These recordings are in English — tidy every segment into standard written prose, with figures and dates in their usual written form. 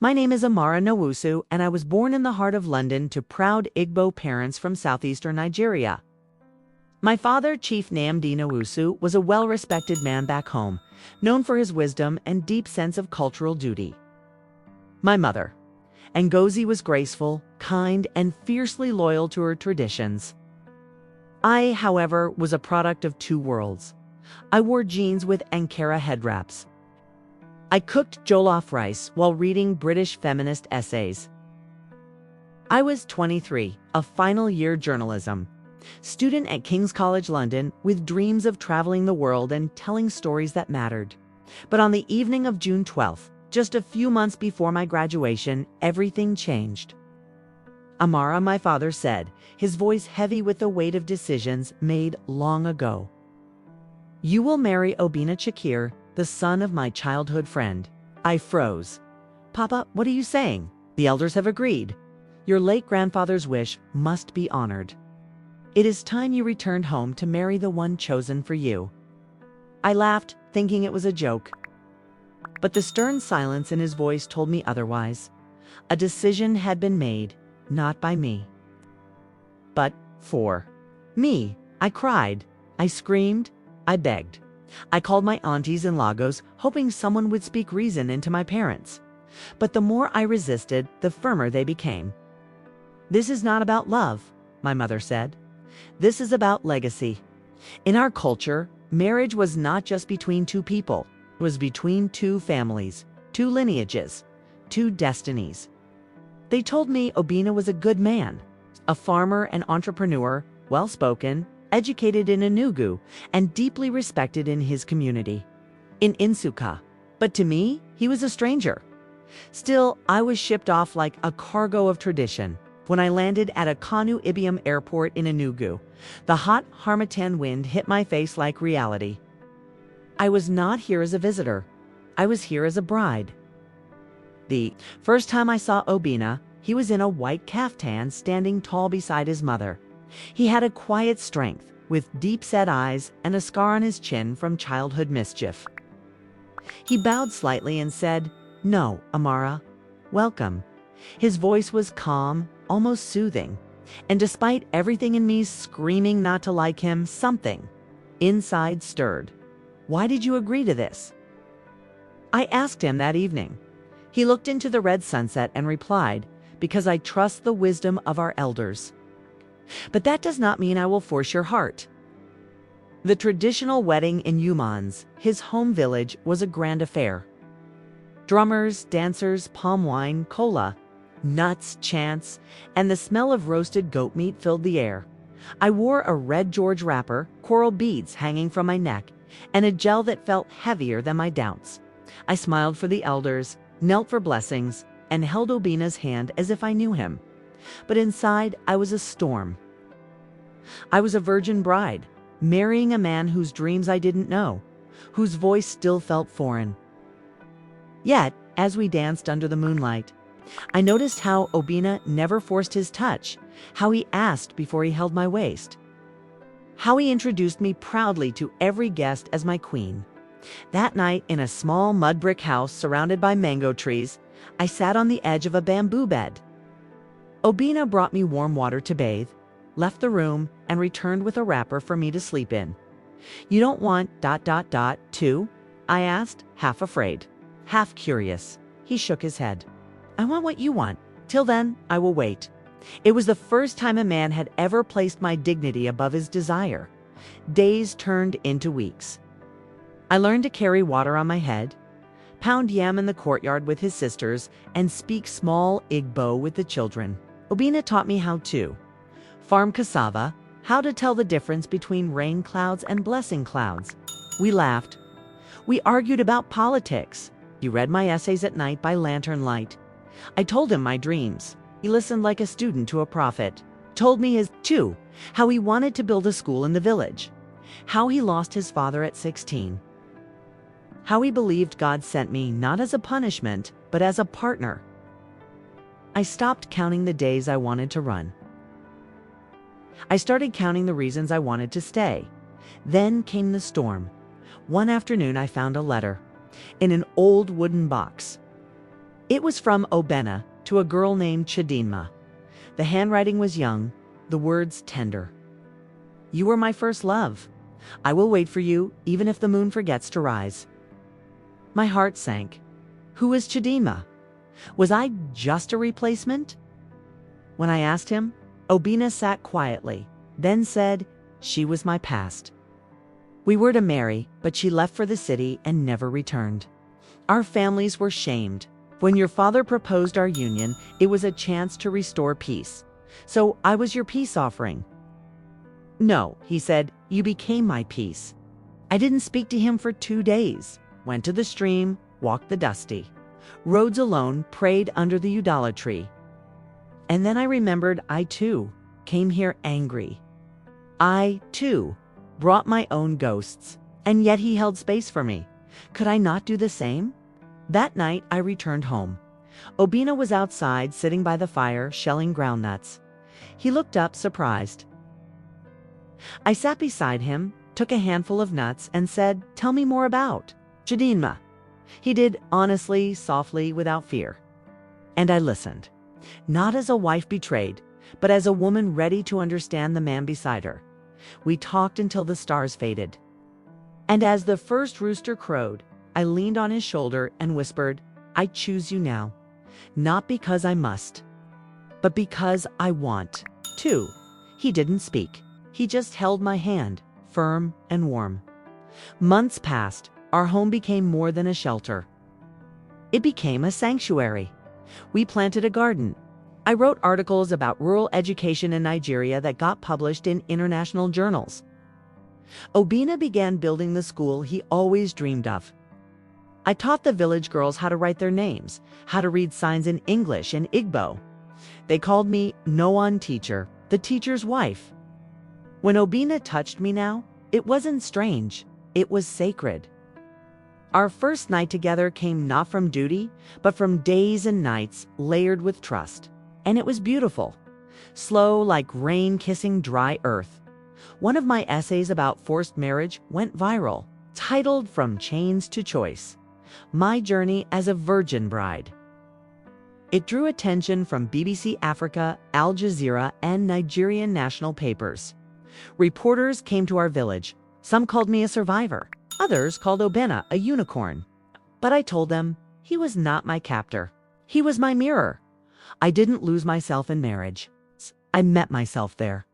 My name is Amara Nwosu, and I was born in the heart of London to proud Igbo parents from southeastern Nigeria. My father, Chief Nnamdi Nwosu, was a well-respected man back home, known for his wisdom and deep sense of cultural duty. My mother, Ngozi, was graceful, kind, and fiercely loyal to her traditions. I, however, was a product of two worlds. I wore jeans with Ankara head wraps. I cooked jollof rice while reading British feminist essays. I was 23, a final-year journalism student at King's College London with dreams of traveling the world and telling stories that mattered. But on the evening of June 12th, just a few months before my graduation, everything changed. Amara, my father said, his voice heavy with the weight of decisions made long ago. You will marry Obinna Chikere, the son of my childhood friend. I froze. Papa, what are you saying? The elders have agreed. Your late grandfather's wish must be honored. It is time you returned home to marry the one chosen for you. I laughed, thinking it was a joke. But the stern silence in his voice told me otherwise. A decision had been made, not by me, but for me. I cried. I screamed. I begged. I called my aunties in Lagos, hoping someone would speak reason into my parents. But the more I resisted, the firmer they became. This is not about love, my mother said. This is about legacy. In our culture, marriage was not just between two people. It was between two families, two lineages, two destinies. They told me Obinna was a good man, a farmer and entrepreneur, well-spoken, educated in Enugu, and deeply respected in his community, in Nsukka. But to me, he was a stranger. Still, I was shipped off like a cargo of tradition. When I landed at Akanu Ibiam Airport in Enugu, the hot harmattan wind hit my face like reality. I was not here as a visitor. I was here as a bride. The first time I saw Obinna, he was in a white kaftan standing tall beside his mother. He had a quiet strength, with deep-set eyes and a scar on his chin from childhood mischief. He bowed slightly and said, "No, Amara. Welcome." His voice was calm, almost soothing, and despite everything in me screaming not to like him, something inside stirred. Why did you agree to this? I asked him that evening. He looked into the red sunset and replied, "Because I trust the wisdom of our elders. But that does not mean I will force your heart." The traditional wedding in Umans, his home village, was a grand affair. Drummers, dancers, palm wine, cola, nuts, chants, and the smell of roasted goat meat filled the air. I wore a red George wrapper, coral beads hanging from my neck, and a gel that felt heavier than my doubts. I smiled for the elders, knelt for blessings, and held Obinna's hand as if I knew him. But inside, I was a storm. I was a virgin bride, marrying a man whose dreams I didn't know, whose voice still felt foreign. Yet, as we danced under the moonlight, I noticed how Obinna never forced his touch, how he asked before he held my waist, how he introduced me proudly to every guest as my queen. That night, in a small mud brick house surrounded by mango trees, I sat on the edge of a bamboo bed. Obinna brought me warm water to bathe, left the room, and returned with a wrapper for me to sleep in. "You don't want ... too?" I asked, half afraid, half curious. He shook his head. "I want what you want. Till then, I will wait." It was the first time a man had ever placed my dignity above his desire. Days turned into weeks. I learned to carry water on my head, pound yam in the courtyard with his sisters, and speak small Igbo with the children. Obinna taught me how to farm cassava, how to tell the difference between rain clouds and blessing clouds. We laughed. We argued about politics. He read my essays at night by lantern light. I told him my dreams. He listened like a student to a prophet. Told me his, too, how he wanted to build a school in the village, how he lost his father at 16, how he believed God sent me not as a punishment, but as a partner. I stopped counting the days I wanted to run. I started counting the reasons I wanted to stay. Then came the storm. One afternoon, I found a letter in an old wooden box. It was from Obena to a girl named Chidinma. The handwriting was young, the words tender. You were my first love. I will wait for you, even if the moon forgets to rise. My heart sank. Who was Chidinma? Was I just a replacement? When I asked him, Obina sat quietly, then said, she was my past. We were to marry, but she left for the city and never returned. Our families were shamed. When your father proposed our union, it was a chance to restore peace. So I was your peace offering. No, he said, you became my peace. I didn't speak to him for 2 days. Went to the stream, walked the dusty roads alone, prayed under the udala tree. And then I remembered I too came here angry. I too brought my own ghosts, and yet he held space for me. Could I not do the same? That night I returned home. Obina was outside sitting by the fire shelling groundnuts. He looked up surprised. I sat beside him, took a handful of nuts and said, tell me more about Chidinma. He did honestly, softly, without fear. And I listened, not as a wife betrayed, but as a woman ready to understand the man beside her. We talked until the stars faded. And as the first rooster crowed, I leaned on his shoulder and whispered, I choose you now, not because I must, but because I want to. He didn't speak. He just held my hand, firm and warm. Months passed. Our home became more than a shelter. It became a sanctuary. We planted a garden. I wrote articles about rural education in Nigeria that got published in international journals. Obina began building the school he always dreamed of. I taught the village girls how to write their names, how to read signs in English and Igbo. They called me Noan Teacher, the teacher's wife. When Obina touched me now, it wasn't strange, it was sacred. Our first night together came not from duty, but from days and nights layered with trust. And it was beautiful, slow like rain kissing dry earth. One of my essays about forced marriage went viral, titled From Chains to Choice, My Journey as a Virgin Bride. It drew attention from BBC Africa, Al Jazeera, and Nigerian national papers. Reporters came to our village. Some called me a survivor. Others called Obena a unicorn. But I told them he was not my captor. He was my mirror. I didn't lose myself in marriage. I met myself there.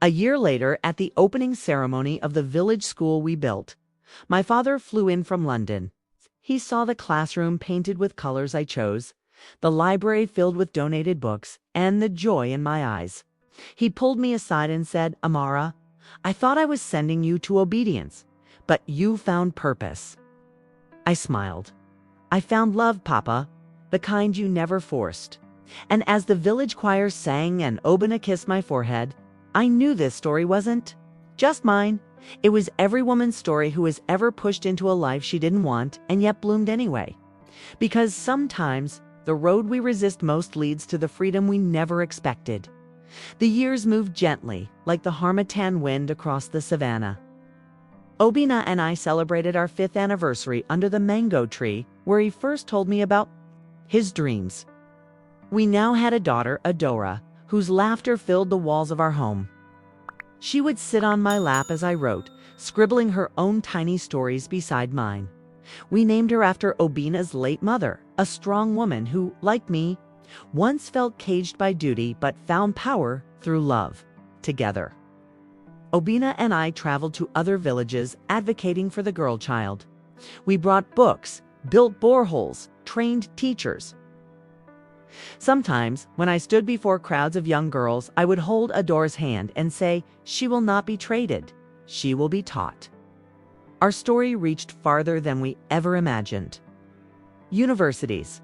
A year later, at the opening ceremony of the village school we built, my father flew in from London. He saw the classroom painted with colors I chose, the library filled with donated books, and the joy in my eyes. He pulled me aside and said, Amara, I thought I was sending you to obedience, but you found purpose. I smiled. I found love, Papa, the kind you never forced. And as the village choir sang and Obina kissed my forehead, I knew this story wasn't just mine. It was every woman's story who was ever pushed into a life she didn't want and yet bloomed anyway. Because sometimes the road we resist most leads to the freedom we never expected. The years moved gently, like the harmattan wind across the savannah. Obina and I celebrated our 5th anniversary under the mango tree where he first told me about his dreams. We now had a daughter, Adora, whose laughter filled the walls of our home. She would sit on my lap as I wrote, scribbling her own tiny stories beside mine. We named her after Obina's late mother, a strong woman who, like me, once felt caged by duty but found power through love. Together, Obina and I traveled to other villages advocating for the girl child. We brought books, built boreholes, trained teachers. Sometimes, when I stood before crowds of young girls, I would hold Adora's hand and say, she will not be traded, she will be taught. Our story reached farther than we ever imagined. Universities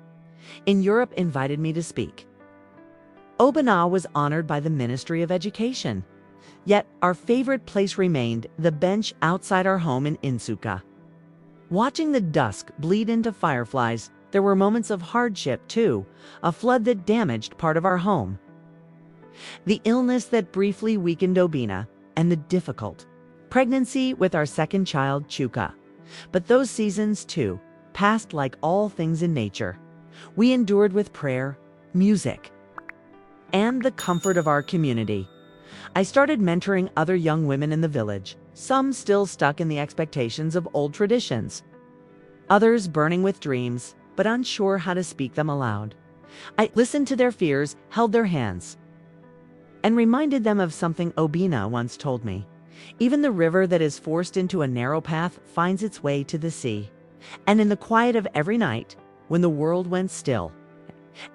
in Europe invited me to speak. Obina was honored by the Ministry of Education. Yet our favorite place remained the bench outside our home in Nsukka. Watching the dusk bleed into fireflies, there were moments of hardship too, a flood that damaged part of our home, the illness that briefly weakened Obina, and the difficult pregnancy with our second child, Chuka. But those seasons too passed like all things in nature. We endured with prayer, music, and the comfort of our community. I started mentoring other young women in the village, some still stuck in the expectations of old traditions, others burning with dreams, but unsure how to speak them aloud. I listened to their fears, held their hands, and reminded them of something Obina once told me. Even the river that is forced into a narrow path finds its way to the sea. And in the quiet of every night, when the world went still,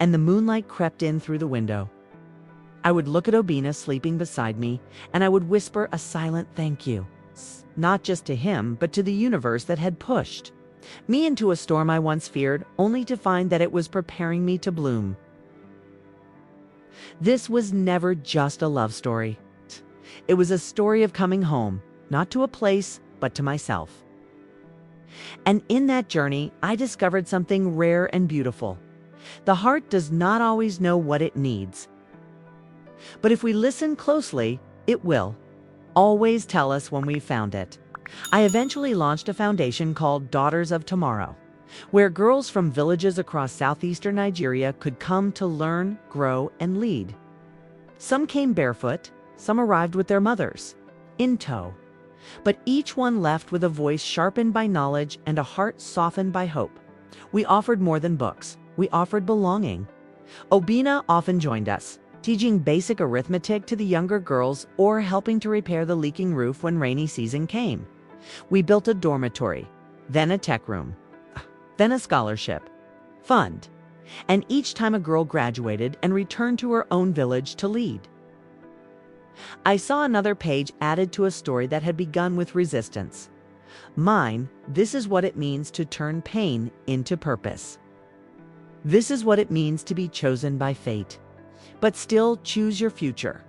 and the moonlight crept in through the window, I would look at Obina sleeping beside me, and I would whisper a silent thank you, not just to him, but to the universe that had pushed me into a storm I once feared, only to find that it was preparing me to bloom. This was never just a love story. It was a story of coming home, not to a place, but to myself. And in that journey, I discovered something rare and beautiful. The heart does not always know what it needs, but if we listen closely, it will always tell us when we've found it. I eventually launched a foundation called Daughters of Tomorrow, where girls from villages across southeastern Nigeria could come to learn, grow, and lead. Some came barefoot, some arrived with their mothers in tow, but each one left with a voice sharpened by knowledge and a heart softened by hope. We offered more than books. We offered belonging. Obina often joined us, teaching basic arithmetic to the younger girls or helping to repair the leaking roof when rainy season came. We built a dormitory, then a tech room, then a scholarship fund, and each time a girl graduated and returned to her own village to lead, I saw another page added to a story that had begun with resistance. Mine, this is what it means to turn pain into purpose. This is what it means to be chosen by fate, but still choose your future.